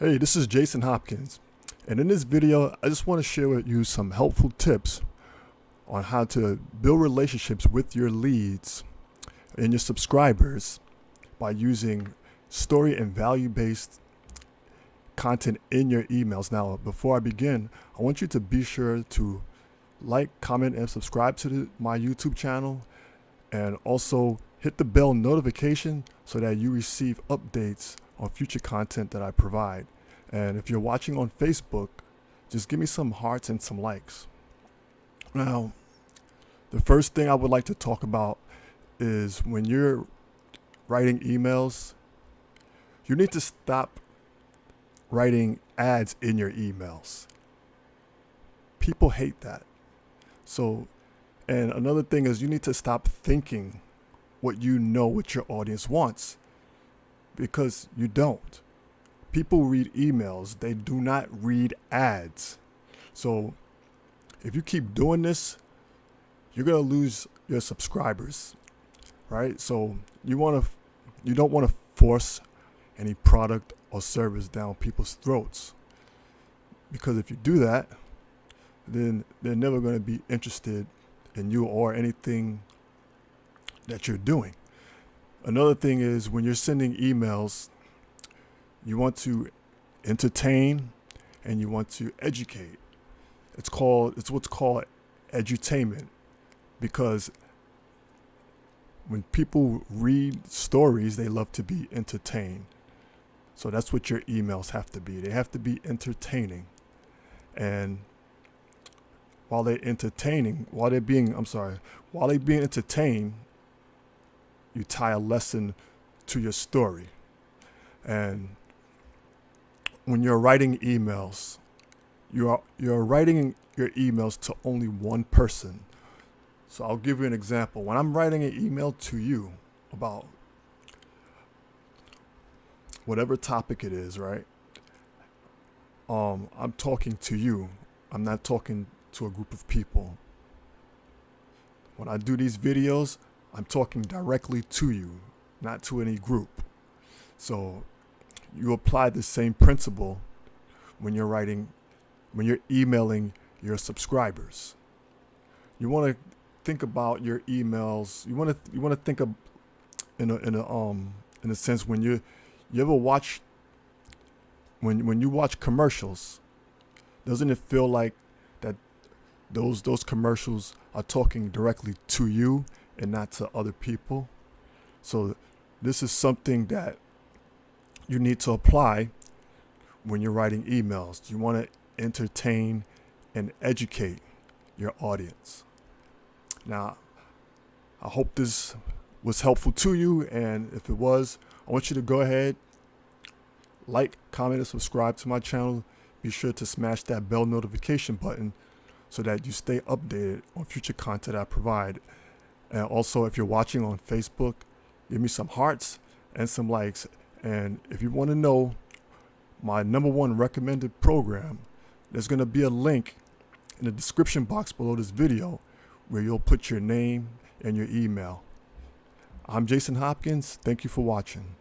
Hey, this is Jason Hopkins, and in this video, I just want to share with you some helpful tips on how to build relationships with your leads and your subscribers by using story and value-based content in your emails. Now, before I begin, I want you to be sure to like, comment, and subscribe to my YouTube channel, and also hit the bell notification so that you receive updates on future content that I provide. And if you're watching on Facebook, just give me some hearts and some likes. Now, the first thing I would like to talk about is when you're writing emails, you need to stop writing ads in your emails. People hate that. And another thing is you need to stop thinking what your audience wants, because you don't. People read emails, they do not read ads. So if you keep doing this, you're gonna lose your subscribers, right? So you don't want to force any product or service down people's throats, because if you do that, then they're never going to be interested in you or anything that you're doing. Another thing is when you're sending emails, you want to entertain and you want to educate. It's what's called edutainment, because when people read stories, they love to be entertained. So that's what your emails have to be. They have to be entertaining. And while they're being entertained, you tie a lesson to your story. And when you're writing emails, you're writing your emails to only one person. So I'll give you an example. When I'm writing an email to you about whatever topic it is, right? I'm talking to you. I'm not talking to a group of people. When I do these videos, I'm talking directly to you, not to any group. So you apply the same principle when you're emailing your subscribers. You want to think about your emails. You want to think of in a sense when you ever watch when you watch commercials, doesn't it feel like that those commercials are talking directly to you and not to other people? So this is something that you need to apply when you're writing emails. You want to entertain and educate your audience. Now, I hope this was helpful to you, and if it was, I want you to go ahead, like, comment, and subscribe to my channel. Be sure to smash that bell notification button so that you stay updated on future content I provide. And also, if you're watching on Facebook, give me some hearts and some likes. And if you want to know my #1 recommended program, there's going to be a link in the description box below this video where you'll put your name and your email. I'm Jason Hopkins. Thank you for watching.